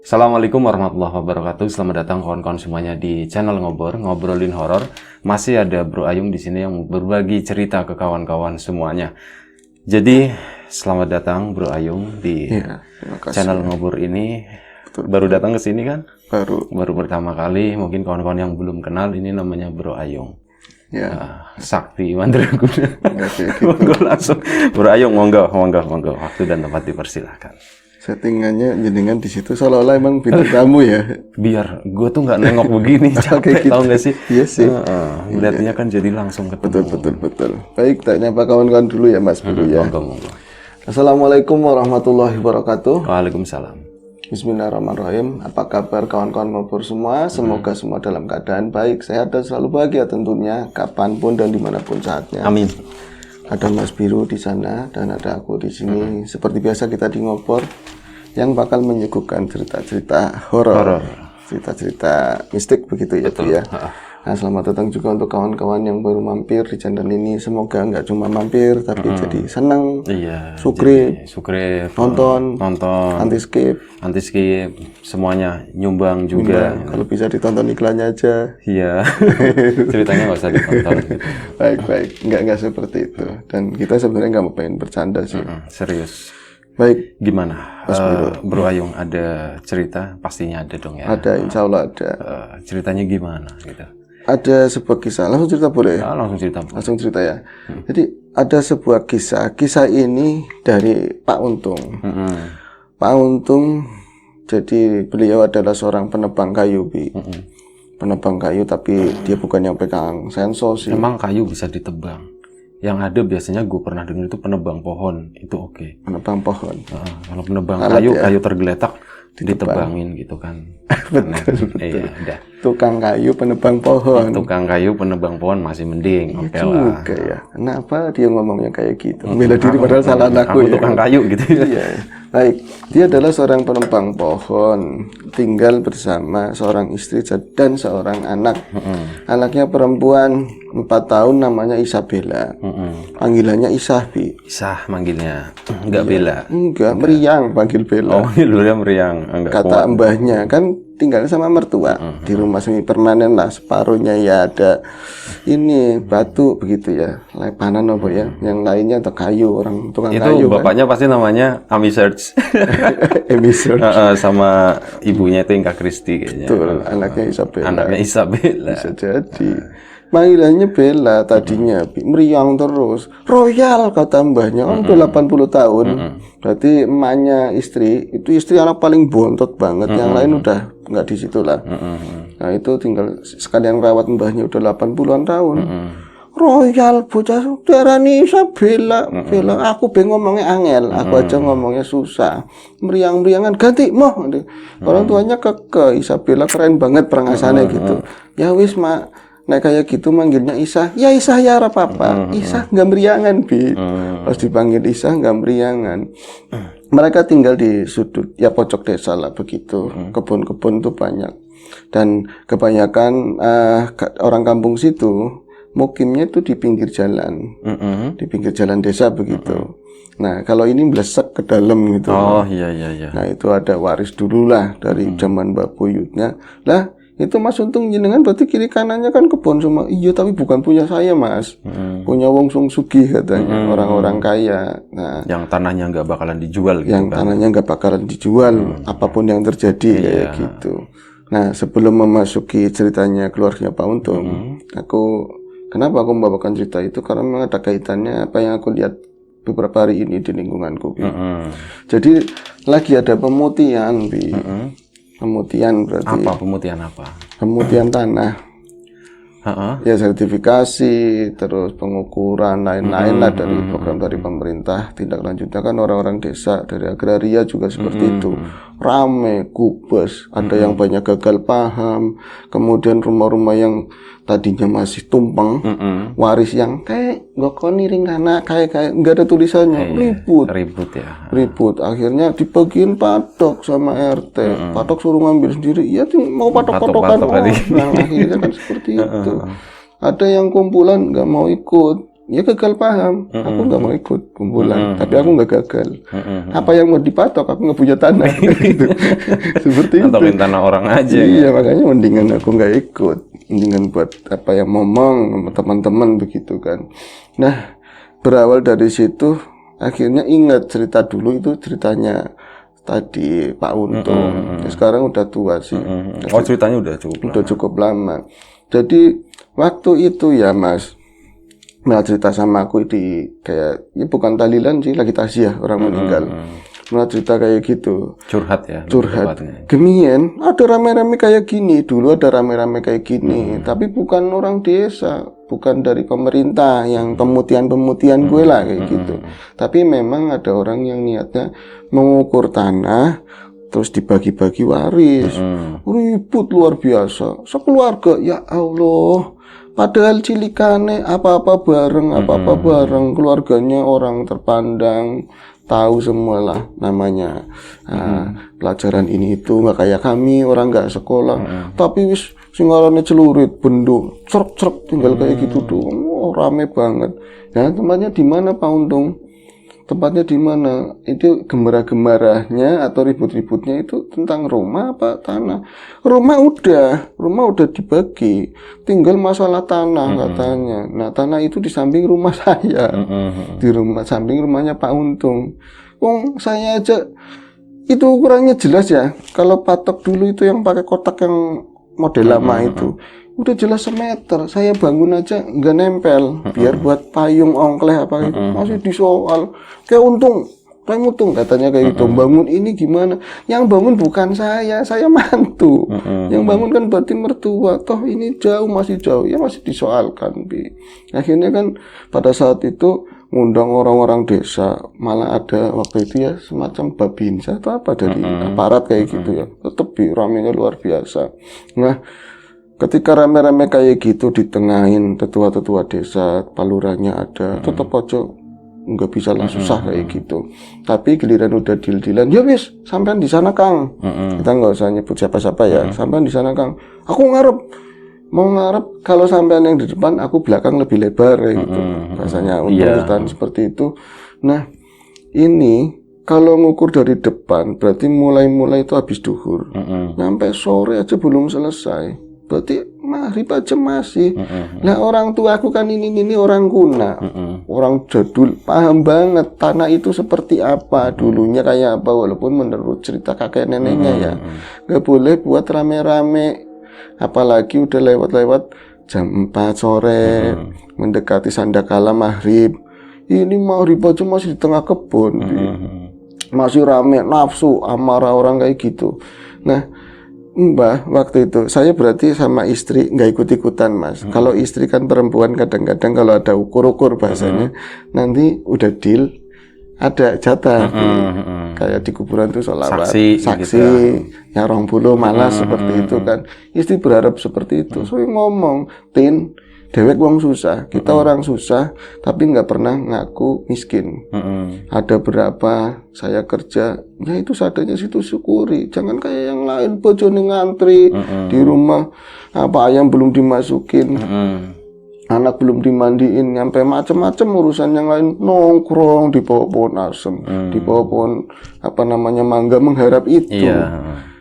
Assalamualaikum warahmatullahi wabarakatuh. Selamat datang kawan-kawan semuanya di channel Ngobrolin Horor. Masih ada Bro Ayung di sini yang berbagi cerita ke kawan-kawan semuanya. Jadi selamat datang Bro Ayung di channel Ngobor ini. Betul. Baru datang ke sini kan? Baru pertama kali. Mungkin kawan-kawan yang belum kenal, ini namanya Bro Ayung. Ya. Sakti Mandraguna. Gitu. Monggo langsung Bro Ayung, monggo. Waktu dan tempat dipersilahkan. Settingannya jenengan di situ seolah-olah emang bintang tamu ya. Biar gue tuh nggak nengok begini, capek gitu. Tahu nggak sih? Iya sih. Melihatnya kan jadi langsung ketemu. Betul. Baik, tak nyapa kawan-kawan dulu ya Mas Bro ya. Monggo. Assalamualaikum warahmatullahi wabarakatuh. Waalaikumsalam. Bismillahirrahmanirrahim. Apa kabar kawan-kawan Ngobor semua? Semoga semua dalam keadaan baik, sehat dan selalu bahagia tentunya, kapanpun dan dimanapun saatnya. Amin. Ada Mas Biru di sana dan ada aku di sini. Seperti biasa kita di Ngobor yang bakal menyuguhkan cerita-cerita horor, cerita-cerita mistik begitu ya. Betul. Ya. Nah, selamat datang juga untuk kawan-kawan yang baru mampir di channel ini. Semoga nggak cuma mampir tapi jadi senang, subscribe, nonton, anti skip, semuanya nyumbang juga. Kalau bisa ditonton iklannya aja. Iya. Ceritanya nggak usah ditonton. Gitu. Baik, nggak seperti itu. Dan kita sebenarnya nggak mau pengen bercanda sih. Serius. Baik, gimana? Bro Ayung ada cerita? Pastinya ada dong ya. Ada, insya Allah ada. Ceritanya gimana gitu? Ada sebuah kisah. Langsung cerita boleh? Ya, langsung cerita ya. Jadi ada sebuah kisah. Kisah ini dari Pak Untung. Pak Untung, jadi beliau adalah seorang penebang kayu, Bi. Penebang kayu, tapi dia bukan yang pegang sensor sih. Emang kayu bisa ditebang? Yang ada biasanya gue pernah dengar itu penebang pohon, itu oke. Penebang pohon. Kalau penebang kayu tergeletak ditebangin gitu kan. Betul. Iya, udah. Tukang kayu penebang pohon. Tukang kayu penebang pohon masih mending, oke lah. Juga ya. Kenapa dia ngomongnya kayak gitu? Bela diri padahal salah aku ya. Tukang kayu gitu. Iya. Baik, dia adalah seorang penebang pohon, tinggal bersama seorang istri dan seorang anak. Anaknya perempuan 4 tahun, namanya Isabella. Panggilannya Isah, Bi. Isah manggilnya, enggak Bella. Enggak, Meriang panggil Bella. Oh, dulunya Meriang. Enggak kata mbahnya kan tinggal sama mertua di rumah semi permanen lah, separuhnya ya ada ini batu begitu ya, lepanan apa ya, yang lainnya atau kayu, orang tukang itu kayu. Itu bapaknya kan? Pasti namanya Ami Search. Sama ibunya itu Inka Kristi kayaknya. Betul, anaknya Isabella. Anaknya Isabella. Bisa jadi. Panggilannya Bella tadinya, Meriang terus. Royal kata mbahnya, udah 80 tahun. Berarti emaknya istri, itu istri anak paling bontot banget. Yang lain udah nggak di situ lah. Nah itu tinggal sekalian rawat mbahnya udah 80-an tahun. Royal bocah darani Isabella. Bella, aku ngomongnya angel, aku aja ngomongnya susah. Meriang-meriangan ganti moh. Orang tuanya ke Isabella keren banget perangasannya gitu. Ya wis mak. Nah kayak gitu manggilnya Isah, ya Isah ya apa-apa, Isah nggak meriangan, Bi. Pas dipanggil Isah nggak meriangan. Mereka tinggal di sudut, ya pojok desa lah begitu. Kebun-kebun tuh banyak. Dan kebanyakan orang kampung situ, mukimnya itu di pinggir jalan. Di pinggir jalan desa begitu. Nah kalau ini melesek ke dalam gitu. Oh iya. Nah itu ada waris dulu lah dari zaman Mbak Buyutnya. Lah itu Mas Untung jenengan berarti kiri kanannya kan kebun semua. Iya tapi bukan punya saya Mas. Punya wong sung sugih katanya, orang-orang kaya. Nah, yang tanahnya nggak bakalan dijual gitu. Yang tanahnya nggak bakalan dijual apapun yang terjadi kayak gitu. Nah sebelum memasuki ceritanya keluarganya Pak Untung, kenapa aku membawakan cerita itu karena memang ada kaitannya apa yang aku lihat beberapa hari ini di lingkunganku. Jadi lagi ada pemutihan, Bi. Pemutihan berarti apa? Pemutihan apa? Pemutihan tanah. Ya sertifikasi, terus pengukuran lain-lain lah dari program dari pemerintah. Tindak lanjutnya kan orang-orang desa dari agraria juga seperti itu. Rame, gubes, ada yang banyak gagal paham. Kemudian rumah-rumah yang tadinya masih tumpeng, waris yang kayak gokoni ringana, kayak nggak ada tulisannya, ribut. Akhirnya dibagiin patok sama RT. Patok suruh ngambil sendiri. Ya mau patok-patokan orang. Nah, akhirnya kan seperti itu. Ada yang kumpulan nggak mau ikut. ya gagal paham. Aku nggak mau ikut kumpulan, tapi aku nggak gagal. Apa yang mau dipatok? Aku nggak punya tanah. Gitu. Seperti itu. Patokin tanah orang aja. Iya, makanya mendingan aku nggak ikut. Mendingan buat apa yang ngomong sama teman-teman begitu kan. Nah, berawal dari situ, akhirnya ingat cerita dulu itu ceritanya tadi Pak Untung. Sekarang udah tua sih. Oh, ceritanya udah cukup. Udah cukup lama. Jadi waktu itu ya Mas, malah cerita sama aku di kayak ya bukan tahlilan sih, lagi taziah orang meninggal. Malah cerita kayak gitu. Curhat ya. Curhat. Tempatnya. Gemien, ada rame-rame kayak gini. Dulu ada rame-rame kayak gini. Tapi bukan orang desa, bukan dari pemerintah yang pemutihan-pemutihan gue lah kayak gitu. Tapi memang ada orang yang niatnya mengukur tanah, terus dibagi-bagi waris. Ribut luar biasa. Sekeluarga, ya Allah. Padahal cilikane apa-apa bareng, keluarganya orang terpandang, tahu semua lah namanya. Pelajaran ini itu nggak kayak kami orang nggak sekolah, tapi wis singarane celurit, bendo, cerk tinggal kayak gitu doang. Oh, rame banget. Ya tempatnya di mana Pak Untung? Tempatnya di mana? Itu gemerah-gemerahnya atau ribut-ributnya itu tentang rumah apa tanah? Rumah udah dibagi. Tinggal masalah tanah katanya. Nah, tanah itu di samping rumah saya. Di rumah samping rumahnya Pak Untung. Saya aja itu ukurannya jelas ya. Kalau patok dulu itu yang pakai kotak yang model lama itu. Udah jelas semeter, saya bangun aja nggak nempel, biar buat payung ongkleh apa itu masih disoal. Kayak Untung katanya kayak gitu. Bangun ini gimana? Yang bangun bukan saya mantu. Yang bangun kan berarti mertua. Toh ini masih jauh, ya masih disoalkan. Akhirnya kan pada saat itu ngundang orang-orang desa, malah ada waktu itu ya semacam babinsa atau apa dari aparat kayak gitu ya. Tetap ramenya luar biasa. Nah, ketika rame-rame kayak gitu ditengahin tetua-tetua desa, palurahnya ada, tetap aja nggak bisa lah, susah kayak gitu. Tapi giliran udah deal-dealan, ya wis, sampean di sana Kang. Kita nggak usah nyebut siapa-siapa ya, sampean di sana Kang. Aku mau ngarep kalau sampean yang di depan, aku belakang lebih lebar kayak gitu. Rasanya untuk seperti itu. Nah, ini kalau ngukur dari depan, berarti mulai itu habis duhur. Sampai sore aja belum selesai. Berarti maghrib aja masih. Nah, orang tua aku kan ini orang kuna, orang jadul, paham banget tanah itu seperti apa, dulunya kayak apa, walaupun menurut cerita kakek neneknya ya. Gak boleh buat rame-rame, apalagi udah lewat-lewat jam 4 sore, mendekati sandakala maghrib. Ini maghrib aja masih di tengah kebun, masih rame, nafsu, amarah orang kayak gitu. Nah, Mbah, waktu itu saya berarti sama istri nggak ikut-ikutan Mas. Kalau istri kan perempuan kadang-kadang kalau ada ukur-ukur bahasanya, nanti udah deal, ada jatah. Kayak di kuburan tuh sholawat, saksi gitu. Ya 20 malah seperti itu kan. Istri berharap seperti itu. So ngomong, Tin, dewek wong susah, kita orang susah, tapi nggak pernah ngaku miskin. Ada berapa saya kerja, ya itu seadanya situ syukuri. Jangan kayak yang lain, bojone ngantri di rumah, apa ayam belum dimasukin, anak belum dimandiin, nyampe macam-macam urusan yang lain, nongkrong di bawah pohon asem, di bawah pohon apa namanya mangga mengharap itu.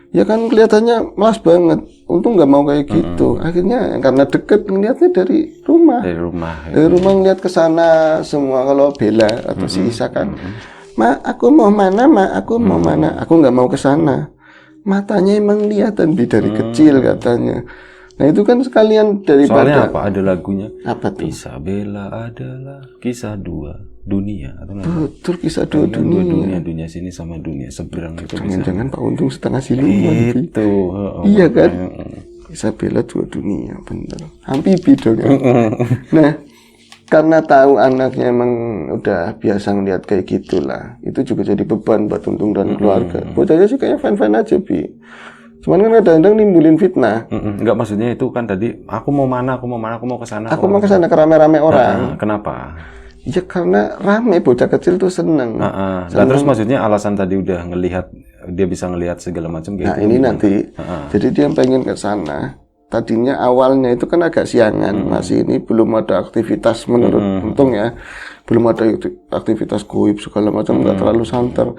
Ya kan kelihatannya malas banget. Untung nggak mau kayak gitu. Akhirnya karena deket ngeliatnya dari rumah. Dari rumah ngeliat ke sana semua. Kalau Bella atau si Isa kan, Ma, aku mau mana, Ma? Aku mau mana? Aku nggak mau ke sana. Matanya emang kelihatan dari kecil katanya. Nah itu kan sekalian daripada. Soalnya apa? Ada lagunya. Apa tuh? Isabella adalah kisah dua dunia. Betul, kisah dua dunia. Dunia sini sama dunia seberang itu. Jangan-jangan Pak Untung setengah siluman. Itu. Iya kan? Isabella dua dunia, bener. Amfibi dong. Nah, karena tahu anaknya emang udah biasa ngeliat kayak gitulah, itu juga jadi beban buat Untung dan keluarga. Bocahnya sih kayak fan-fan aja, Bi. Cuman kan kadang-kadang nimbulin fitnah. Enggak, maksudnya itu kan tadi aku mau ke sana. Aku mau ke sana ke rame-rame orang. Kenapa? Ya karena rame, bocah kecil tuh seneng. Terus maksudnya alasan tadi udah dia bisa ngelihat segala macam gitu. Nah ini nanti, jadi dia pengen ke sana. tadinya awalnya itu kan agak siangan, masih ini belum ada aktivitas menurut untung ya, belum ada aktivitas goib segala macam, nggak terlalu santer,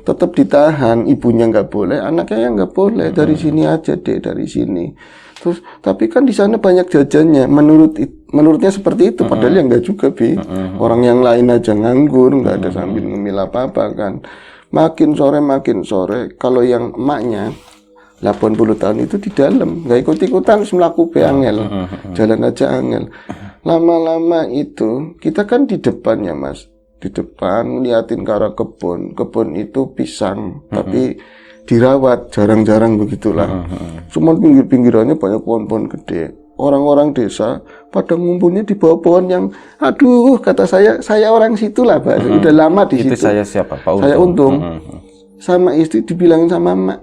tetap ditahan, ibunya nggak boleh, anaknya yang nggak boleh, dari sini aja deh, dari sini. Terus tapi kan di sana banyak jajannya, menurutnya seperti itu, padahal ya nggak juga Bi, orang yang lain aja nganggur, nggak ada sambil ngemil apa kan. Makin sore, kalau yang emaknya 80 tahun itu di dalam, nggak ikut-ikutan, melaku angel, jalan aja angel. Lama-lama itu, kita kan di depan ya Mas, di depan ngeliatin ke arah kebun itu pisang, tapi dirawat, jarang-jarang begitulah. Cuma pinggir-pinggirannya banyak pohon-pohon gede. Orang-orang desa pada ngumpulnya di bawah pohon yang, aduh, kata saya orang situlah Pak, udah lama di situ. Itu saya siapa? Pak Untung. Saya Untung. Sama istri dibilangin sama emak,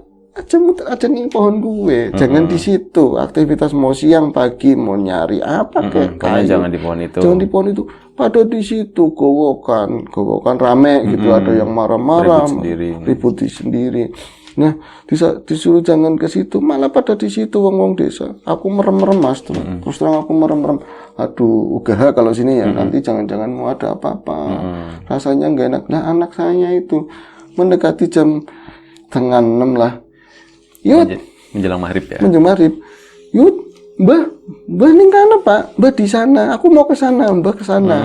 aja nih pohon gue, jangan di situ. Aktivitas mau siang pagi mau nyari apa kayak jangan di pohon itu. Jangan di pohon itu. Pada di situ gowokan rame gitu, ada yang marah-marah, ribut sendiri. Nah, disuruh jangan ke situ, malah pada di situ wong-wong desa. Aku merem-merem Mas, terus terang aku merem-merem. Aduh, ugaha kalau sini ya, nanti jangan-jangan mau ada apa-apa. Rasanya nggak enak. Nah, anak saya itu mendekati jam 5:30 lah. Yud, menjelang maghrib ya. Menjelang maghrib. Yud, Mbah ning kana Pak, Mbah di sana. Aku mau ke sana, Mbah ke sana.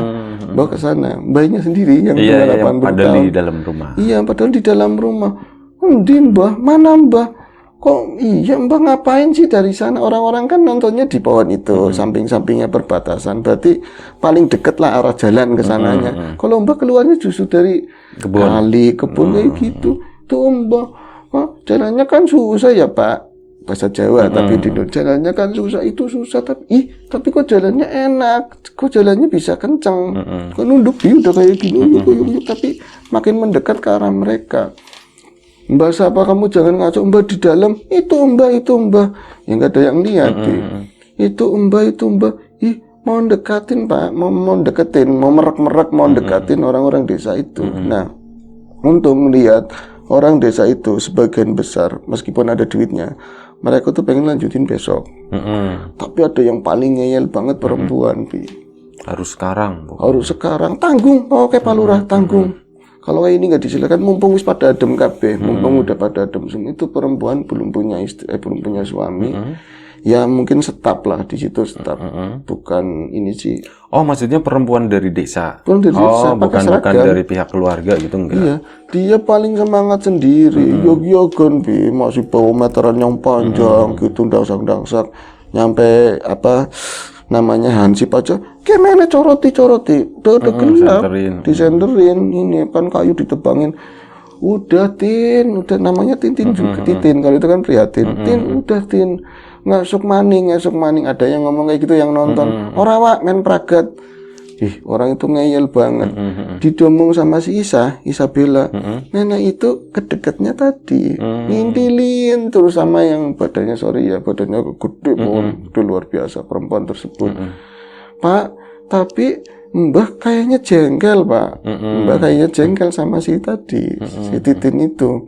Mbah ke sana. Mbahnya sendiri yang 80 padahal tahun. di dalam rumah. Iya, padahal di dalam rumah. Endi Mbah? Mana Mbah? Kok iya Mbah ngapain sih dari sana? Orang-orang kan nontonnya di pohon itu, samping-sampingnya perbatasan. Berarti paling deket lah arah jalan ke sananya. Kalau Mbah keluarnya justru dari kebun kayak gitu. Tuh Mbah, jalannya kan susah ya Pak. Bahasa Jawa, tapi di Indonesia jalannya kan susah, itu susah, tapi kok jalannya enak, kok jalannya bisa kencang, kok nunduk udah kayak gini, tapi makin mendekat ke arah mereka. Mbah siapa kamu, jangan ngaco, Mbah di dalam, itu Mbah, yang nggak ada yang lihat, itu Mbah, mau dekatin Pak, mau deketin, mau merek-merek, mau dekatin orang-orang desa itu. Nah, untung lihat orang desa itu sebagian besar, meskipun ada duitnya, mereka tuh pengen lanjutin besok. Tapi ada yang paling ngeyel banget perempuan, Bi. Harus sekarang. Harus sekarang, tanggung, oke Pak Lurah, tanggung. Kalau ini nggak disilakan, mumpung wis pada adem kabeh, mumpung udah pada adem semua, itu perempuan belum punya istri, belum punya suami. Ya mungkin staf lah di situ, staf. Bukan ini sih. Oh, maksudnya perempuan dari desa. Perempuan dari desa, bukan dari pihak keluarga gitu enggak? Iya, dia paling semangat sendiri. Yogi-yogan Bi, masih bawa meteran yang panjang gitu, dangsak-dangsak. Nyampe apa namanya hansip aja, gimana coroti, udah gelap, disenderin, ini kan kayu ditebangin. Udah namanya Tin juga, Titin, kalau itu kan prihatin. Tin, ngasuk maning, ada yang ngomong kayak gitu yang nonton. Ora wak main pragat. Orang itu ngeyel banget. Didomong sama si Isabella. Nenek itu kedekatnya tadi, ngintilin terus sama yang badannya badannya gede banget, itu luar biasa perempuan tersebut. Pak, tapi Mbah kayaknya jengkel Pak. Mbah kayaknya jengkel sama si tadi, si Titin itu.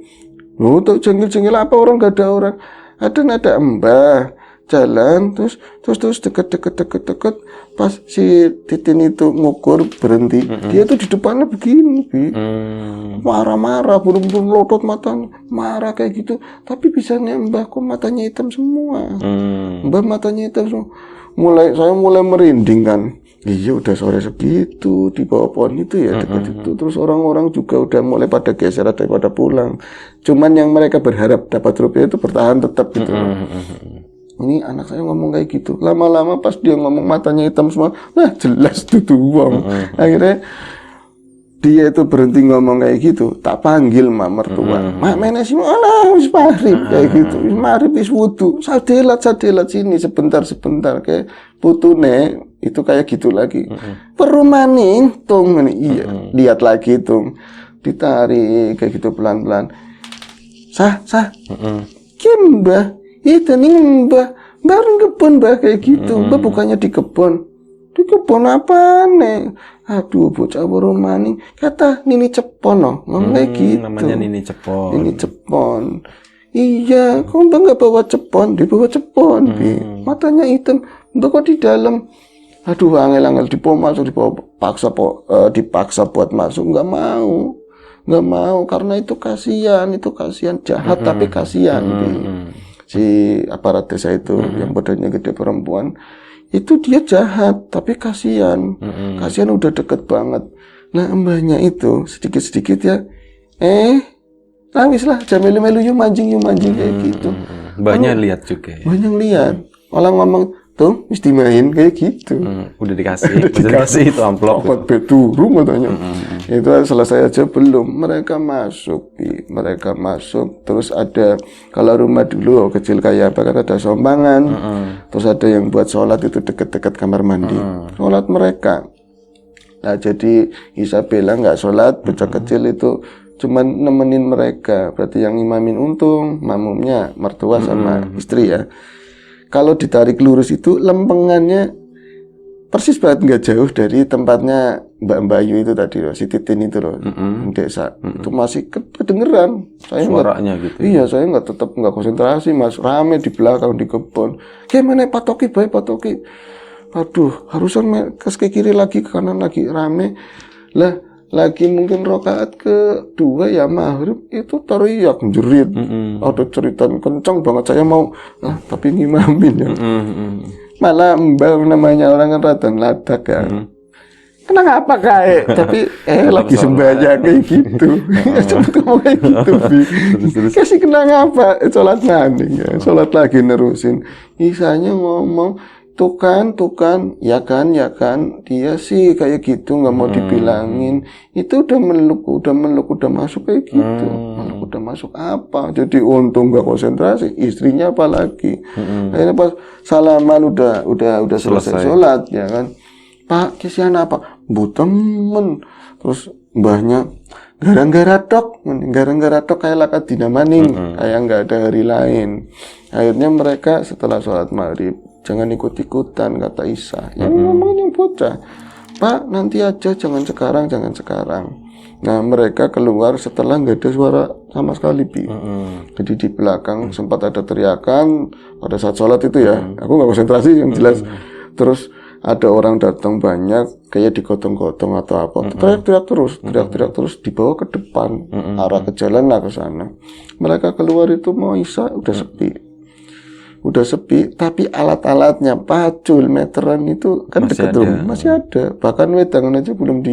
Loh, tuh jengkel apa, orang gak ada orang. Ada Mbah jalan terus deket pas si Titin itu ngukur berhenti, dia tuh di depannya begini, Bi. Marah-marah, belum lotot matanya, marah kayak gitu. Tapi bisanya Mbah kok matanya hitam semua. Mbah matanya hitam semua. Saya mulai merinding kan. Iya udah sore segitu di bawah pohon itu ya dekat itu. Terus orang-orang juga udah mulai pada geser daripada pulang. Cuman yang mereka berharap dapat rupiah itu bertahan tetap gitu. Ini anak saya ngomong kayak gitu. Lama-lama pas dia ngomong matanya hitam semua, nah jelas tuh uang. Akhirnya dia itu berhenti ngomong kayak gitu. Tak panggil mak mertua. Mak menes mana wis maghrib kayak gitu. Wis maghrib wis wudu. Sadelat sini sebentar kayak putune itu kayak gitu lagi. Perumaning tung ini iya. Lihat lagi tung. Ditarik kayak gitu pelan-pelan. Sah. Mbah, itu nih Mbah kebun Mbah kayak gitu. Mbah bukannya di kebun. Di kebun apa nih? Aduh, bocah baru maning. Kata Nini Cepon ngomong kayak gitu. Namanya Nini Cepon. Nini Cepon. Iya, kok Mbak nggak bawa cepon? Dibawa cepon, Bi. Matanya hitam. Mbak kok di dalam? Aduh, angel-angel dipaksa buat masuk, nggak mau karena itu kasihan jahat tapi kasihan. Bi. Si aparat desa itu yang badannya gede perempuan itu dia jahat tapi kasihan udah deket banget. Nah mbahnya itu sedikit ya wis lah jam melu yuk mancing kayak gitu. Mbahnya lihat juga ya? Banyak lihat orang ngomong tuh mesti main kayak gitu. Udah dikasih itu amplop beturu katanya. Itu selesai aja belum, mereka masuk terus ada, kalau rumah dulu kecil kayak apa kan ada sombangan, terus ada yang buat sholat itu deket-deket kamar mandi, sholat mereka. Nah jadi Isabella nggak sholat, bocah kecil itu cuman nemenin mereka, berarti yang imamin untung, makmumnya mertua sama istri ya. Kalau ditarik lurus itu lempengannya persis banget nggak jauh dari tempatnya Mbak Bayu itu tadi loh, si Titin itu loh, desa. Itu masih kedengeran. Suaranya gitu. Iya, saya tetap nggak konsentrasi, Mas. Rame di belakang di kebun. Gimana patoki, baik patoki. Aduh, harusnya ke kiri lagi, ke kanan lagi, rame. Lah, lagi mungkin rokaat kedua ya maghrib itu teriak jerit, ada cerita kencang banget, saya mau tapi ngimamin ya. Malah mbak namanya orang kan rada ladak ya. Kenapa kayak tapi lagi sembahyang kayak gitu. Cepet ngomong kayak gitu, Bi. Kasih kenapa sholat maning ya, sholat lagi nerusin. Isanya ngomong tuh kan, ya kan, dia sih kayak gitu, nggak mau dibilangin, itu udah meluk, udah masuk kayak gitu, meluk udah masuk apa, jadi untung nggak konsentrasi, istrinya apalagi, akhirnya pas salaman udah selesai sholat, ya kan, Pak, kesian apa, bu temen, terus mbahnya, gara-gara tok kayak lakat dina maning, kayak nggak ada hari lain, akhirnya mereka setelah sholat maghrib, jangan ikut-ikutan kata Isa. Yang ngomongnya bocah, Pak nanti aja, jangan sekarang. Nah mereka keluar setelah nggak ada suara sama sekali, Bi. Jadi di belakang sempat ada teriakan pada saat sholat itu ya. Aku nggak konsentrasi yang jelas. Terus ada orang datang banyak, kayak digotong-gotong atau apa. Teriak-teriak terus dibawa ke depan, arah ke jalan lah ke sana. Mereka keluar itu mau Isa udah sepi, tapi alat-alatnya pacul meteran itu kan dekat rumah masih ada, bahkan wedangan aja belum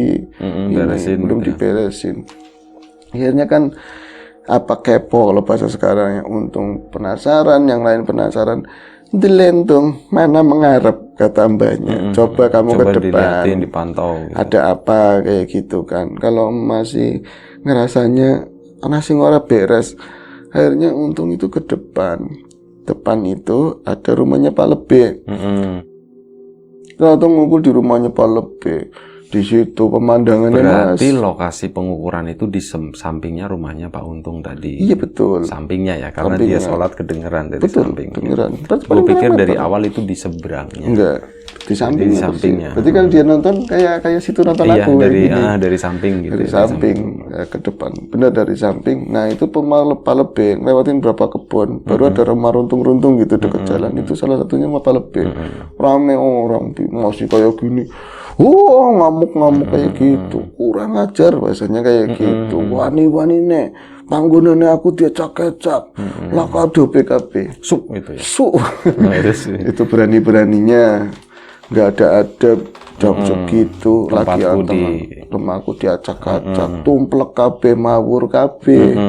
diberesin. Akhirnya kan apa kepo kalau bahasa sekarang ya, untung penasaran, yang lain penasaran, dilentung mana mengarep kata mbaknya, coba kamu ke depan dipantau gitu. Ada apa kayak gitu kan, kalau masih ngerasanya nasi ngora beres, akhirnya untung itu ke depan itu ada rumahnya Pak Lebe. Kita ngumpul di rumahnya Pak Lebe. Di situ pemandangannya berarti lokasi pengukuran itu di sampingnya rumahnya Pak Untung tadi. Iya betul. Sampingnya ya, karena dia sholat kedengeran dari samping. Kedengeran. Gue pikir dari awal itu di seberangnya. Enggak, di sampingnya. Berarti kalau dia nonton kayak situ nonton aku. Iya, dari samping gitu. Dari samping ke depan. Benar dari samping. Nah itu Pak Lebe lewatin berapa kebun. Baru ada rumah runtung-runtung gitu dekat jalan. Itu salah satunya Pak Lebe. Rame orang masih kayak gini. Ngamuk-ngamuk kayak gitu, kurang ajar bahasanya kayak gitu. Wani nek panggonane aku dia cak-cak, lakado PKP, suk itu ya. Itu berani-beraninya, nggak ada jam segitu, lagi rumahku diacak-acak, tumplek kabeh, mawur kabeh,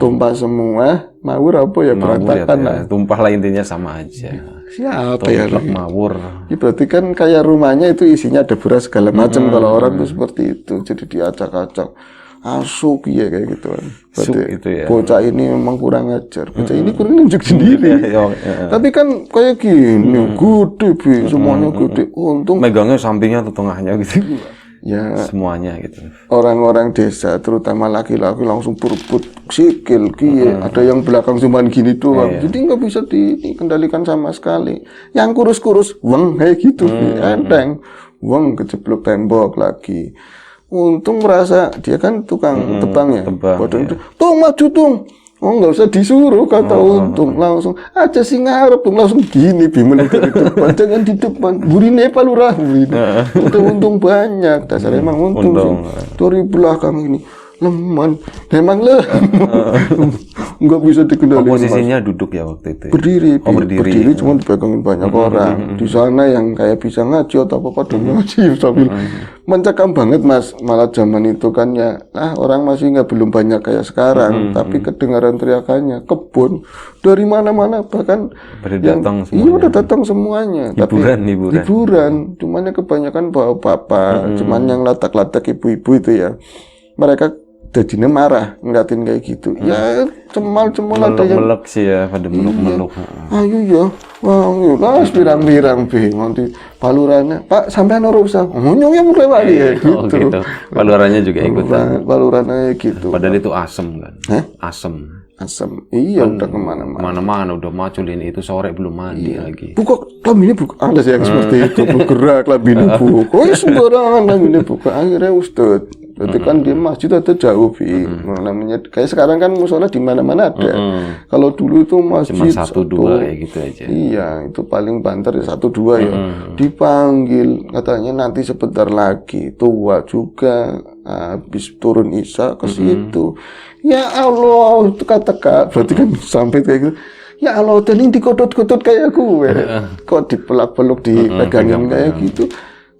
tumpah semua, mawur apa ya berantakan lah. Tumpah lah intinya sama aja. Siapa ya? Mawur. Ya, berarti kan kayak rumahnya itu isinya ada beras segala macam. Kalau orang tuh seperti itu, jadi diacak-acak. Asuk ya kayak gitu kan. Berarti itu ya. Bocah ini memang kurang ajar. Bocah ini kurang nunjuk sendiri. Tapi kan kayak gini, gede Bi, semuanya gede. Untung megangnya sampingnya atau tengahnya gitu. Ya semuanya gitu. Orang-orang desa terutama laki-laki langsung berebut sikil ada yang belakang cuman gini doang. Jadi nggak bisa dikendalikan sama sekali. Yang kurus-kurus kayak gitu enteng kejeblok tembok lagi. Untung merasa dia kan tukang tebang ya. Tuh maju tung. Oh nggak usah disuruh kata Untung, langsung aja sih ngarep langsung gini bimen di depan, jangan di depan. Burine palurah ini. Untung banyak, dasar emang Untung sih. Dari belakang ini leman, memang nggak bisa dikendalikan. Posisinya duduk ya waktu itu. Berdiri, berdiri. cuma dipegangin banyak orang. Di sana yang kayak bisa ngaji atau apa pada ngaji sambil mencekam banget mas. Malah zaman itu kan ya, orang masih belum banyak kayak sekarang. Tapi kedengaran teriakannya kebun dari mana-mana bahkan udah datang semuanya. Hiburan. Cuman kebanyakan bawa bapak, cuman yang latak-latak ibu-ibu itu ya. Mereka jadinya marah ngeliatin kayak gitu. Ya cemal-cemal ada yang melek sih ya, pada meluk-meluk. Ayo ya, wah, lah pirang-pirang be, nanti palurannya, Pak sampean ora usah, ngomong yang mulai wali ya gitu. Oh, gitu. Palurannya juga ikutan. Palurannya gitu. Padahal itu asem kan? Asem. Iya kan, udah kemana-mana. Kemana-mana udah maculin itu sore belum mandi lagi. Buka kelaminnya buka, ada sih yang seperti itu, bergerak kelaminnya buka. Oh sembarangan kelaminnya buka. Akhirnya Ustad. Berarti kan di masjid ada jauh namanya kayak sekarang kan musola di mana-mana ada. Kalau dulu itu masjid cuma 1-2 ya gitu aja. Iya, itu paling banter ya 1-2 ya. Dipanggil katanya nanti sebentar lagi tua juga habis turun Isya ke situ. Ya Allah, itu kata-kata berarti kan sampai kayak gitu. Ya Allah, teling dikodot-kodot kayak gue. Kok dipelak-peluk dipegangin kayak gitu.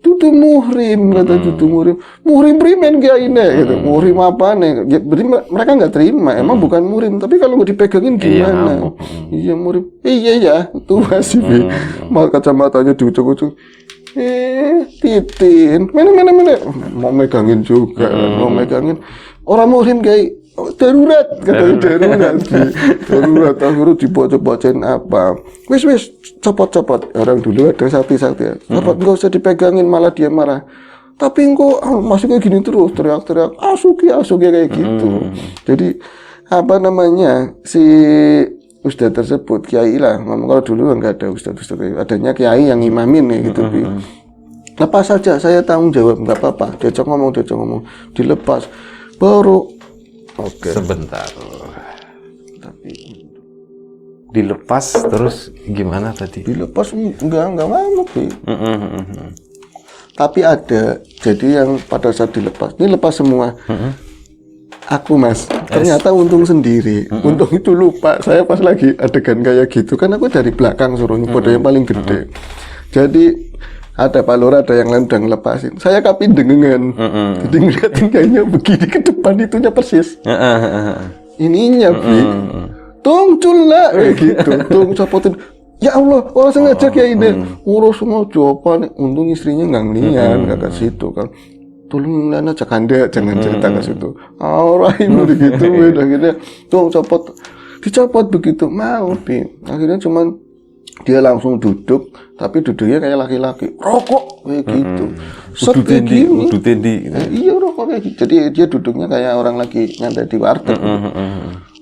Tutu muhrim kata tutu muhrim primen kayak ini gitu. Muhrim apa nih? Ya, mereka nggak terima. Emang bukan muhrim, tapi kalau mau dipegangin gimana? Iya muhrim. Iya ya, itu masih mal kacamatanya di ujung-ujung. Titin, mana mau megangin juga, mau megangin. Orang muhrim kayak darurat katanya darurat akhirnya dibaca-bacain apa wis copot orang dulu ada sakti copot nggak usah dipegangin malah dia marah tapi kok masih kayak gini terus teriak-teriak asuki kayak gitu. Jadi apa namanya si ustadz tersebut kiai lah ngomong, kalau dulu nggak ada ustadz adanya kiai yang imamin ya gitu. Lepas saja saya tanggung jawab, nggak apa-apa, diajak ngomong dilepas baru. Oke. Sebentar. Tapi dilepas terus gimana tadi? Dilepas enggak ngamuk sih. Tapi ada, jadi yang pada saat dilepas, ini lepas semua. Aku mas, ternyata Untung sendiri. Untung itu lupa. Saya pas lagi adegan kayak gitu kan aku dari belakang suruh nyepot yang paling gede. Jadi ada palura, ada yang lain udah ngelepasin. Saya kapin dengengan. Jadi ngeliatin kayaknya begini ke depan itunya persis. Ininya tung culak kayak gitu. Tung copotin. Ya Allah, orang sengaja kayak ini. Urus semua jawaban. Untung istrinya nggak ngeliat, nggak ke situ kan. Tolong Lana jangan cerita ke situ. Orang begitu, udah gitu. Tung copot, dicopot begitu mau akhirnya cuman dia langsung duduk, tapi duduknya kayak laki-laki, rokok kayak gitu. Udu tendi. Iya rokok kayak gitu. Jadi dia duduknya kayak orang lagi nyantai di warteg.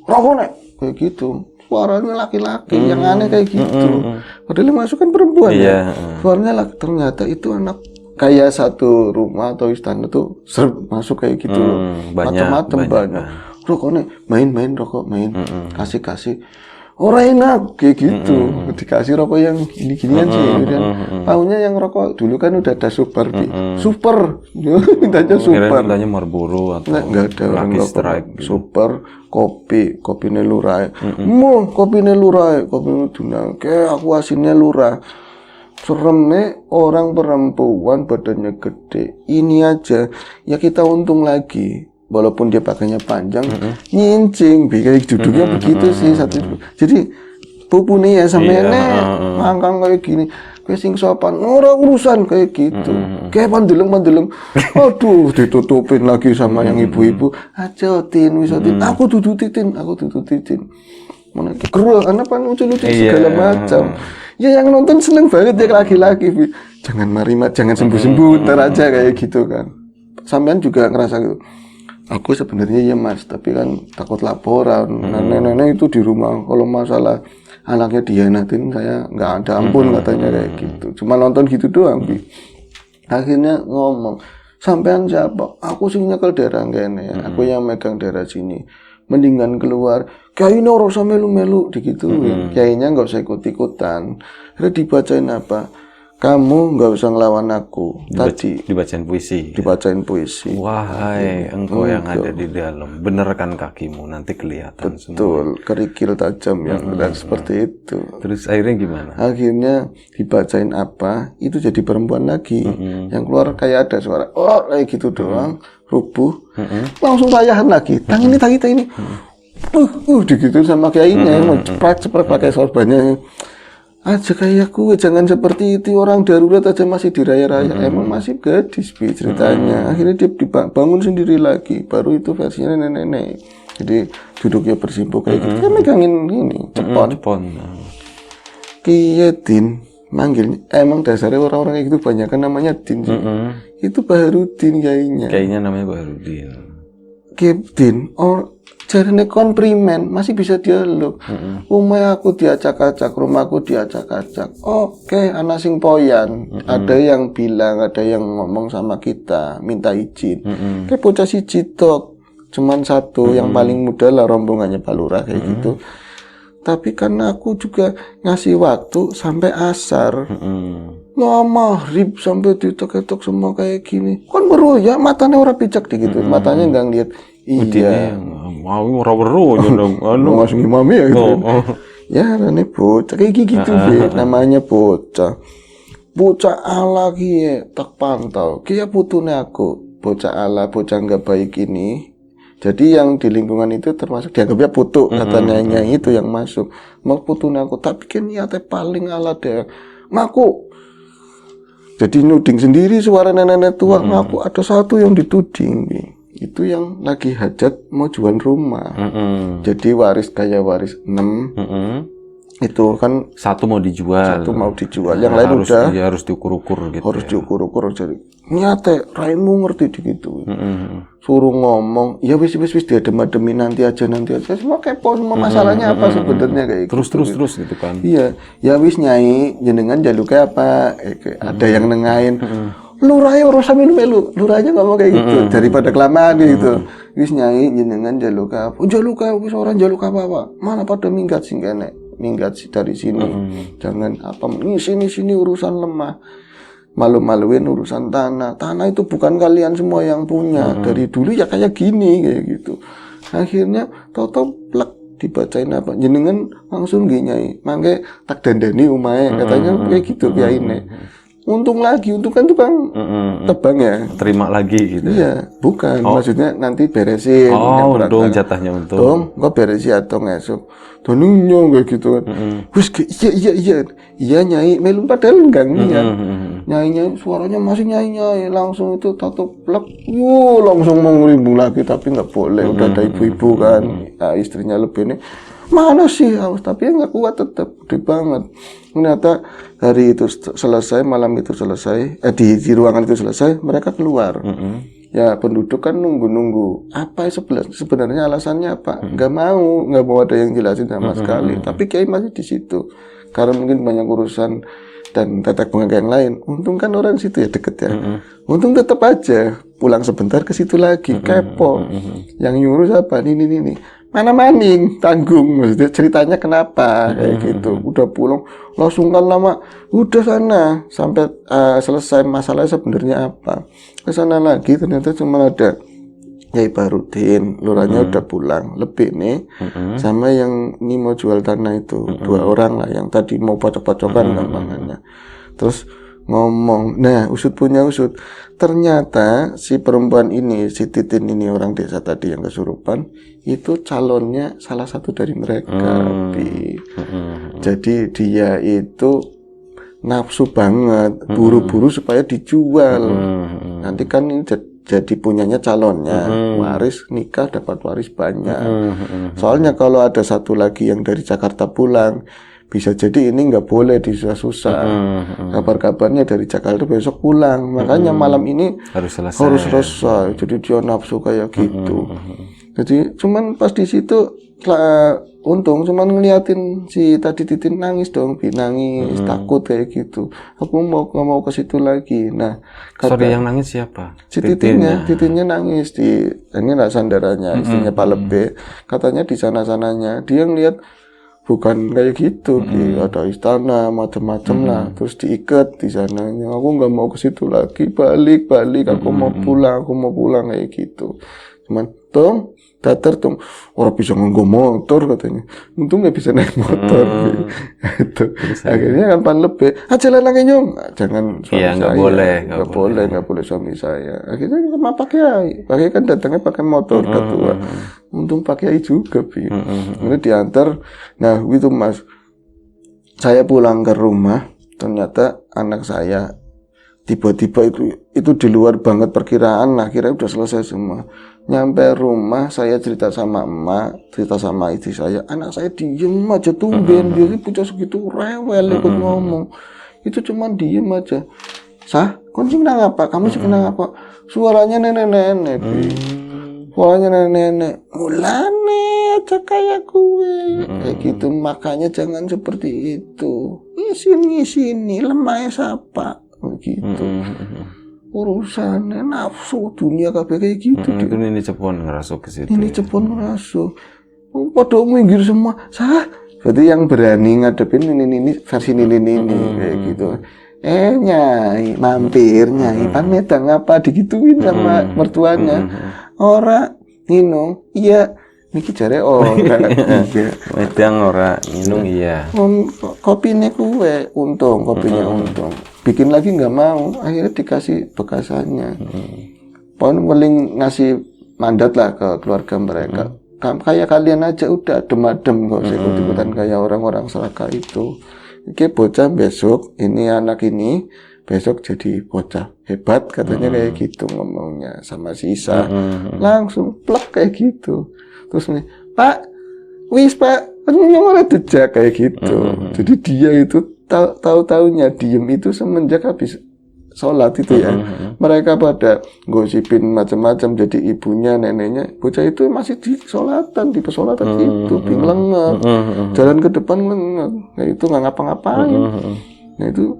Rokok nek kayak gitu. Suaranya laki-laki, yang aneh kayak gitu. Padahal yang masuk kan perempuan ya. Suaranya ternyata itu anak kayak satu rumah atau istana tuh serem masuk kayak gitu loh. Macam-macam banyak. Rokok nek main rokok main. Kasih. Orang enak kayak gitu, dikasih rokok yang gini-ginian sih, dan tahunya yang rokok dulu kan udah ada super, mintanya super. Mintanya Marlboro atau nggak ada orang rokok. Super, kopi nelurai, kopi nelurai, kayak aku asinnya lurah. Seremnya orang perempuan badannya gede, ini aja, ya kita untung lagi. Walaupun dia pakainya panjang, nyincing, kayak duduknya begitu sih satu. Jadi pupu nih ya sama nenek, mangkang kayak gini, kayak sing sopan, orang urusan kayak gitu, kayak pandeleng, aduh ditutupin lagi sama yang ibu-ibu, ajotin, aku tututin, mana kerul, anak pan lucu-lucu segala macam. Ya yang nonton seneng banget ya laki-laki, jangan jangan sembuh-sembuh, ntar aja kayak gitu kan. Sampean juga ngerasa gitu. Aku sebenarnya ya mas, tapi kan takut laporan. Nenek-nenek itu di rumah, kalau masalah anaknya dihianatin, saya nggak ada ampun katanya kayak gitu. Cuma nonton gitu doang, Akhirnya ngomong, sampean siapa? Aku sih nyekel daerah kene ya, aku yang megang daerah sini. Mendingan keluar, kiai ini orang sama melu-melu digituin. Kiainya nggak usah ikut-ikutan. Akhirnya dibacain apa? Kamu nggak usah ngelawan aku. Tadi Dibacain puisi. dibacain puisi. Wahai engkau yang ada di dalam, benarkan kakimu, nanti kelihatan semua. Betul, kerikil tajam yang benar seperti itu. Terus akhirnya gimana? Akhirnya dibacain apa? Itu jadi perempuan lagi. Yang keluar kayak ada suara, oh kayak gitu doang, rubuh. Langsung rayahan lagi. Tangan ini. Digituin sama kiainya, mau ceprek pakai sorbannya. Aja kayak gue, jangan seperti itu, orang darurat aja masih diraya-raya. Emang masih gadis ceritanya. Akhirnya dia dibangun sendiri lagi, baru itu versinya nenek-nenek. Jadi duduknya bersimpuh kayak gitu, kan megangin ini cepon. Kiye Din manggilnya, emang dasarnya orang-orang kayak gitu banyak kan namanya Din sih. Itu Baharudin Kayaknya namanya Baharudin. Din, jarine komplimen masih bisa dialog. Rumah aku diacak-acak, rumahku diacak-acak. Oke, ana sing poyan. Ada yang bilang, ada yang ngomong sama kita, minta izin. Kayak bocah siji tok, cuman satu yang paling muda lah rombongannya Pak Lurah kayak gitu. Tapi karena aku juga ngasih waktu sampai asar. Maghrib sampai ditok-tok semua kayak gini. Kan baru ya matanya orang picak gitu. Matanya nggak ngeliat. Iya. Mau ora-weru anu Mas ngimami ya gitu. Ya rene bocah kayak gitu namanya bocah. Bocah ala kiye tak pantau. Kiye putune aku. Bocah ala, bocah nggak baik ini. Jadi yang di lingkungan itu termasuk dianggapnya putu katanya itu yang masuk. Mau putune aku, tapi kan niatnya paling ala deh. Ngaku. Jadi nuding sendiri suara nenek-nenek tua. Ngaku ada satu yang dituding nih. Itu yang lagi hajat mau jual rumah. Jadi waris 6. Itu kan satu mau dijual. Yang lain udah harus diukur-ukur gitu. Harus diukur-ukur. Jadi nyate Raimu ngerti gitu. Suruh ngomong, ya wis diadem-ademin nanti aja. Semua kepo semua masalahnya apa sebenarnya kayak terus gitu kan. Iya, ya wis nyai jenengan jaluknya apa? Ada yang nengahin. Lurahnya urusan melu, lurahnya ngomong kayak gitu daripada kelamaan gitu. Wis nyai jenengan jaluk apa? Jaluk wis orang jaluk apa? Mana pada minggat sing kene. Minggat dari sini. Jangan apa sini urusan lemah. Malu-maluin urusan tanah. Tanah itu bukan kalian semua yang punya. Dari dulu ya kayak gini kayak gitu. Akhirnya tau-tau plek dibacain apa? Jenengan langsung gini nyai. Mangke tak dandani umahe katanya kayak gitu kiyaine. Untung kan tukang tebang ya. Terima lagi gitu. Iya, bukan. Maksudnya nanti beresin. Untung jatahnya untung. Dong, kok beresin atau ngesuk. Donungnya kayak gitu kan. Wis iya. Iya nyai, melum padahal enggak niat. Nyai suaranya masih nyai langsung itu tato plek. Langsung mau ngerimbung lagi tapi nggak boleh. Udah ada ibu-ibu kan. Nah, istrinya lebih nih. Mana sih tapi nggak kuat tetap gede banget. Ternyata hari itu selesai, malam itu selesai, di ruangan itu selesai, mereka keluar. Ya penduduk kan nunggu apa sebenarnya alasannya apa? Nggak mau ada yang jelasin sama sekali. Tapi kiai masih di situ karena mungkin banyak urusan dan tetek bengek yang lain. Untung kan orang situ ya deket ya. Untung tetap aja pulang sebentar ke situ lagi kepo. Yang nyuruh siapa? Ini. Mana maning tanggung, maksudnya ceritanya kenapa kayak gitu. Udah pulang langsung kan lama udah sana sampai selesai masalahnya sebenarnya apa. Ke sana lagi ternyata cuma ada Yai Baharudin, lurahnya udah pulang lebih nih sama yang ini mau jual tanah itu 2 orang lah yang tadi mau pacok-pacokan gampangannya. Terus ngomong, nah usut punya usut. Ternyata si perempuan ini, si Titin ini orang desa tadi yang kesurupan, itu calonnya salah satu dari mereka. Jadi dia itu nafsu banget, buru-buru supaya dijual. Nanti kan ini jadi punyanya calonnya, waris nikah dapat waris banyak. Soalnya kalau ada satu lagi yang dari Jakarta pulang, bisa jadi ini nggak boleh disusah-susah. Kabar-kabarnya dari Jakarta besok pulang, makanya malam ini harus selesai. Jadi dia nafsu kayak gitu. Jadi cuman pas di situ untung cuman ngeliatin si tadi Titin nangis dong, Bi, nangis takut kayak gitu. Aku nggak mau ke situ lagi. Nah, Sorry, yang nangis siapa? si Titinnya nangis di ini lah sandarannya, istrinya Pak Lebe. Katanya di sana-sananya dia ngeliat bukan kayak gitu, Bi. Ada istana macam-macam lah, terus diikat di sananya. Aku nggak mau ke situ lagi, balik. Aku mau pulang kayak gitu. Cuman Tom datar Tom, orang bisa nganggo motor katanya. Untung nggak bisa naik motor. Itu akhirnya kan Pan Lebe, jalan lagi nyong. Jangan suami Iya, saya. Nggak boleh suami saya. Akhirnya sama Pak Kiai kan datangnya pakai motor ketua. Untung Pak Kiai juga, Bi. Kemudian diantar. Nah itu Mas, saya pulang ke rumah, ternyata anak saya tiba-tiba itu di luar banget perkiraan. Nah kira udah selesai semua. Nyampe rumah saya cerita sama emak, cerita sama istri saya, anak saya diem aja tumben, dia pucuk segitu rewel ikut ngomong. Itu cuman diem aja. Sah, kuncing nang apa? Kamu sih kenang apa? Suaranya nenek-nenek, Bi. Suaranya nenek-nenek. Mulane aja kayak gue. Kayak gitu, makanya jangan seperti itu. Sini, lemahnya siapa? Gitu. Urusannya nafsu dunia kabeh kayak gitu. Itu ini cepon ngerasuk ke situ. Ini cepon ngerasuk. Pada minggir semua. Sah. Berarti yang berani ngadepin ini versi ini kayak gitu. Nyai, mampir nyai. Pan medang apa digituin sama mertuanya. Ora nginung. Iya. Niki jare ora. Iya. Medang ora nginung iya. Kopinya kue untung, kopinya untung. Bikin lagi nggak mau, akhirnya dikasih bekasannya. Pohon paling ngasih mandat lah ke keluarga mereka. Kayak kalian aja udah adem-adem, nggak usah ikut-ikutan kayak orang-orang Serakah itu. Oke, bocah besok ini anak ini besok jadi bocah hebat katanya kayak gitu ngomongnya sama si Isa. Langsung plek kayak gitu. Terus nih, Pak, yang orang dejak kayak gitu. Jadi dia itu tahu-taunya diem itu semenjak habis sholat itu ya. Mereka pada gosipin macam-macam, jadi ibunya, neneknya, bocah itu masih di sholatan, di pesolatan itu, lengek, jalan ke depan lengek, nah itu nggak ngapa-ngapain. Nah itu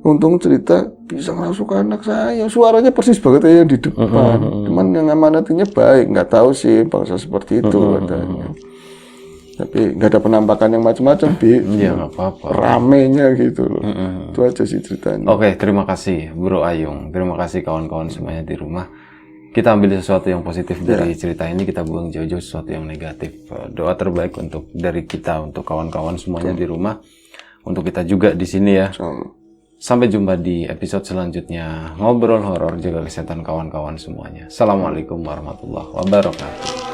untung cerita bisa masuk ke anak saya, suaranya persis banget kayak yang di depan, cuman yang amanatinya baik, nggak tahu sih bangsa seperti itu katanya. Tapi nggak ada penampakan yang macam-macam, Bi. Iya, nggak apa-apa. Ramenya gitu loh. Itu aja sih ceritanya. Oke, terima kasih Bro Ayung. Terima kasih kawan-kawan semuanya di rumah. Kita ambil sesuatu yang positif dari cerita ini, kita buang jauh-jauh sesuatu yang negatif. Doa terbaik dari kita, untuk kawan-kawan semuanya di rumah. Untuk kita juga di sini ya. Sampai jumpa di episode selanjutnya. Ngobrol horor, jaga kesehatan kawan-kawan semuanya. Assalamualaikum warahmatullahi wabarakatuh.